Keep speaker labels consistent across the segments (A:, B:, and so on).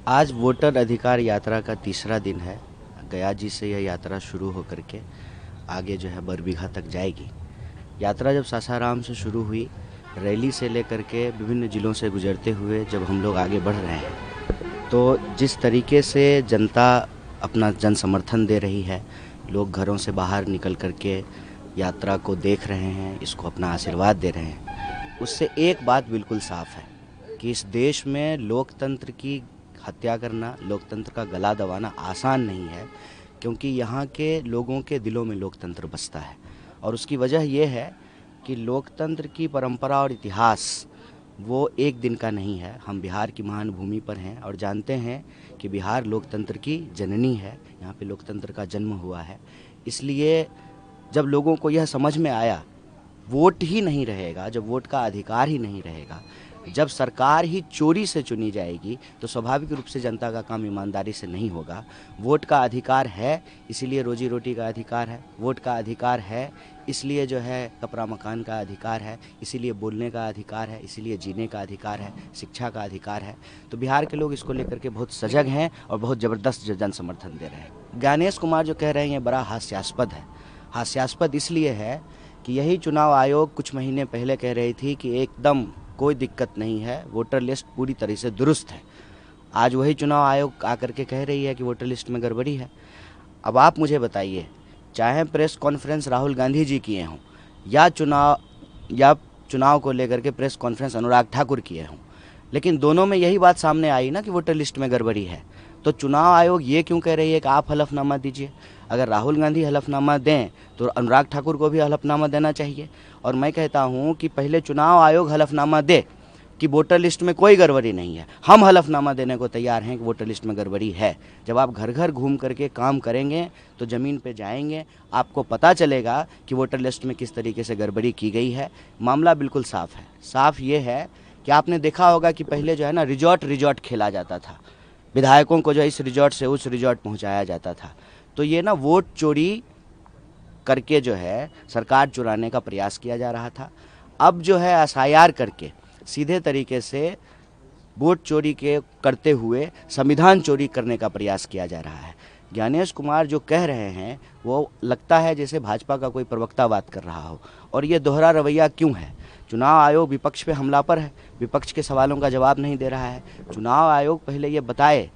A: आज वोटर अधिकार यात्रा का तीसरा दिन है। गया जी से यह यात्रा शुरू होकर के आगे जो है बरबीघा तक जाएगी। यात्रा जब सासाराम से शुरू हुई, रैली से लेकर के विभिन्न ज़िलों से गुजरते हुए जब हम लोग आगे बढ़ रहे हैं, तो जिस तरीके से जनता अपना जन समर्थन दे रही है, लोग घरों से बाहर निकल कर के यात्रा को देख रहे हैं, इसको अपना आशीर्वाद दे रहे हैं, उससे एक बात बिल्कुल साफ है कि इस देश में लोकतंत्र की हत्या करना, लोकतंत्र का गला दबाना आसान नहीं है, क्योंकि यहाँ के लोगों के दिलों में लोकतंत्र बसता है। और उसकी वजह यह है कि लोकतंत्र की परंपरा और इतिहास वो एक दिन का नहीं है। हम बिहार की महान भूमि पर हैं और जानते हैं कि बिहार लोकतंत्र की जननी है, यहाँ पे लोकतंत्र का जन्म हुआ है। इसलिए जब लोगों को यह समझ में आया, वोट ही नहीं रहेगा, जब वोट का अधिकार ही नहीं रहेगा, जब सरकार ही चोरी से चुनी जाएगी, तो स्वाभाविक रूप से जनता का काम ईमानदारी से नहीं होगा। वोट का अधिकार है, इसीलिए रोजी रोटी का अधिकार है। वोट का अधिकार है, इसलिए जो है कपड़ा मकान का अधिकार है, इसीलिए बोलने का अधिकार है, इसीलिए जीने का अधिकार है, शिक्षा का अधिकार है। तो बिहार के लोग इसको लेकर के बहुत सजग हैं और बहुत ज़बरदस्त जन समर्थन दे रहे हैं। ज्ञानेश कुमार जो कह रहे हैं ये बड़ा हास्यास्पद है। हास्यास्पद इसलिए है कि यही चुनाव आयोग कुछ महीने पहले कह रही थी कि एकदम कोई दिक्कत नहीं है, वोटर लिस्ट पूरी तरह से दुरुस्त है। आज वही चुनाव आयोग आकर के कह रही है कि वोटर लिस्ट में गड़बड़ी है। अब आप मुझे बताइए, चाहे प्रेस कॉन्फ्रेंस राहुल गांधी जी किए हों या चुनाव को लेकर के प्रेस कॉन्फ्रेंस अनुराग ठाकुर किए हों, लेकिन दोनों में यही बात सामने आई ना कि वोटर लिस्ट में गड़बड़ी है। तो चुनाव आयोग ये क्यों कह रही है कि आप हलफनामा दीजिए? अगर राहुल गांधी हलफनामा दें तो अनुराग ठाकुर को भी हलफनामा देना चाहिए। और मैं कहता हूं कि पहले चुनाव आयोग हलफनामा दे कि वोटर लिस्ट में कोई गड़बड़ी नहीं है। हम हलफनामा देने को तैयार हैं कि वोटर लिस्ट में गड़बड़ी है। जब आप घर घर घूम करके काम करेंगे तो ज़मीन पे जाएंगे, आपको पता चलेगा कि वोटर लिस्ट में किस तरीके से गड़बड़ी की गई है। मामला बिल्कुल साफ है। साफ ये है कि आपने देखा होगा कि पहले जो है ना रिजॉर्ट खेला जाता था, विधायकों को जो है इस रिजॉर्ट से उस रिजॉर्ट पहुँचाया जाता था। तो ये ना वोट चोरी करके जो है सरकार चुराने का प्रयास किया जा रहा था। अब जो है एसआईआर करके सीधे तरीके से वोट चोरी के करते हुए संविधान चोरी करने का प्रयास किया जा रहा है। ज्ञानेश कुमार जो कह रहे हैं वो लगता है जैसे भाजपा का कोई प्रवक्ता बात कर रहा हो। और ये दोहरा रवैया क्यों है? चुनाव आयोग विपक्ष पे हमलावर है, विपक्ष के सवालों का जवाब नहीं दे रहा है। चुनाव आयोग पहले ये बताए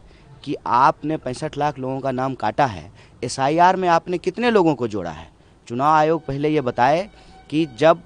A: कि आपने 65 लाख लोगों का नाम काटा है, एसआईआर में आपने कितने लोगों को जोड़ा है। चुनाव आयोग पहले ये बताए कि जब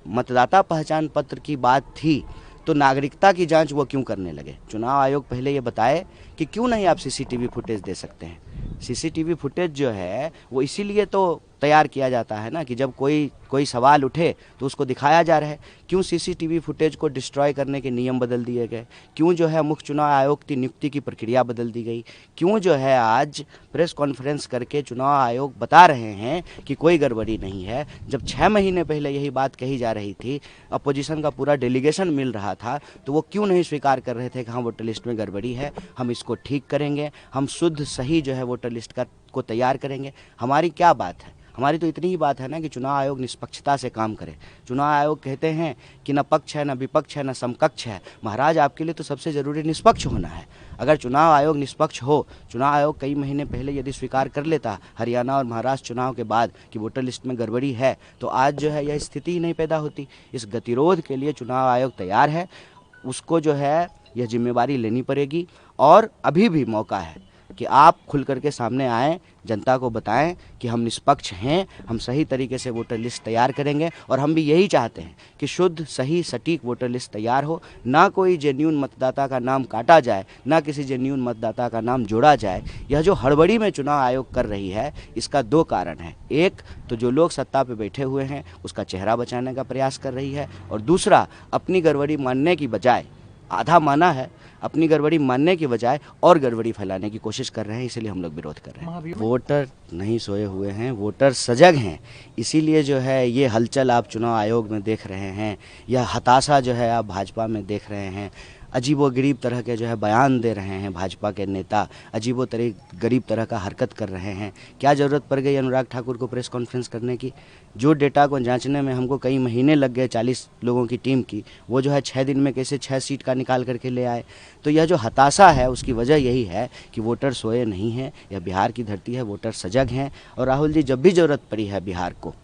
A: मतदाता पहचान पत्र की बात थी तो नागरिकता की जांच वो क्यों करने लगे। चुनाव आयोग पहले ये बताए कि क्यों नहीं आप सीसीटीवी फुटेज दे सकते हैं। सीसीटीवी फुटेज जो है वो इसीलिए तो तैयार किया जाता है ना कि जब कोई सवाल उठे तो उसको दिखाया जा रहा है। क्यों सीसीटीवी फुटेज को डिस्ट्रॉय करने के नियम बदल दिए गए? क्यों जो है मुख्य चुनाव आयोग की नियुक्ति की प्रक्रिया बदल दी गई? क्यों जो है आज प्रेस कॉन्फ्रेंस करके चुनाव आयोग बता रहे हैं कि कोई गड़बड़ी नहीं है, जब 6 महीने पहले यही बात कही जा रही थी, अपोजिशन का पूरा डेलीगेशन मिल रहा था, तो वो क्यों नहीं स्वीकार कर रहे थे कि हाँ वोटर लिस्ट में गड़बड़ी है, हम इसको ठीक करेंगे, हम शुद्ध सही जो है वोटर लिस्ट को तैयार करेंगे। हमारी क्या बात है? हमारी तो इतनी ही बात है ना कि चुनाव आयोग निष्पक्षता से काम करे। चुनाव आयोग कहते हैं कि न पक्ष है, न विपक्ष है, न समकक्ष है। महाराज आपके लिए तो सबसे ज़रूरी निष्पक्ष होना है। अगर चुनाव आयोग निष्पक्ष हो, चुनाव आयोग कई महीने पहले यदि स्वीकार कर लेता हरियाणा और महाराष्ट्र चुनाव के बाद कि वोटर लिस्ट में गड़बड़ी है, तो आज जो है यह स्थिति ही नहीं पैदा होती। इस गतिरोध के लिए चुनाव आयोग तैयार है, उसको जो है यह जिम्मेवारी लेनी पड़ेगी। और अभी भी मौका है कि आप खुल करके सामने आएँ, जनता को बताएं कि हम निष्पक्ष हैं, हम सही तरीके से वोटर लिस्ट तैयार करेंगे। और हम भी यही चाहते हैं कि शुद्ध सही सटीक वोटर लिस्ट तैयार हो, ना कोई जेन्युइन मतदाता का नाम काटा जाए, ना किसी जेन्युइन मतदाता का नाम जोड़ा जाए। यह जो हड़बड़ी में चुनाव आयोग कर रही है, इसका 2 कारण है। एक तो जो लोग सत्ता पे बैठे हुए हैं उसका चेहरा बचाने का प्रयास कर रही है, और दूसरा अपनी गड़बड़ी मानने की बजाय, आधा माना है, अपनी गड़बड़ी मानने की बजाय और गड़बड़ी फैलाने की कोशिश कर रहे हैं। इसीलिए हम लोग विरोध कर रहे हैं। वोटर नहीं सोए हुए हैं, वोटर सजग हैं। इसीलिए जो है ये हलचल आप चुनाव आयोग में देख रहे हैं, यह हताशा जो है आप भाजपा में देख रहे हैं। अजीबोगरीब तरह के जो है बयान दे रहे हैं, भाजपा के नेता गरीब तरह का हरकत कर रहे हैं। क्या ज़रूरत पड़ गई अनुराग ठाकुर को प्रेस कॉन्फ्रेंस करने की? जो डेटा को जांचने में हमको कई महीने लग गए 40 लोगों की टीम की, वो जो है 6 दिन में कैसे 6 सीट का निकाल करके ले आए। तो यह जो हताशा है उसकी वजह यही है कि वोटर सोए नहीं हैं। यह बिहार की धरती है, वोटर सजग हैं। और राहुल जी, जब भी ज़रूरत पड़ी है बिहार को,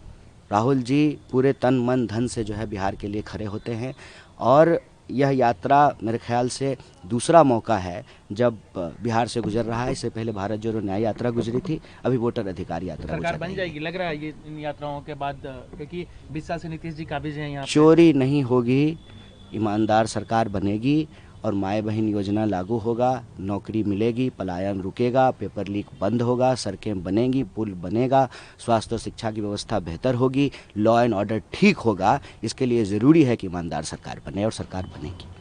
A: राहुल जी पूरे तन मन धन से जो है बिहार के लिए खड़े होते हैं। और यह यात्रा मेरे ख्याल से दूसरा मौका है जब बिहार से गुजर रहा है। इससे पहले भारत जोड़ो न्याय यात्रा गुजरी थी, अभी वोटर अधिकार यात्रा
B: सरकार बन जाएगी लग रहा है ये इन यात्राओं के बाद, क्योंकि 20 साल से नीतीश जी काबिज हैं यहाँ पे।
A: चोरी नहीं होगी, ईमानदार सरकार बनेगी और माए बहन योजना लागू होगा, नौकरी मिलेगी, पलायन रुकेगा, पेपर लीक बंद होगा, सड़कें बनेंगी, पुल बनेगा, स्वास्थ्य और शिक्षा की व्यवस्था बेहतर होगी, लॉ एंड ऑर्डर ठीक होगा। इसके लिए ज़रूरी है कि ईमानदार सरकार बने और सरकार बनेगी।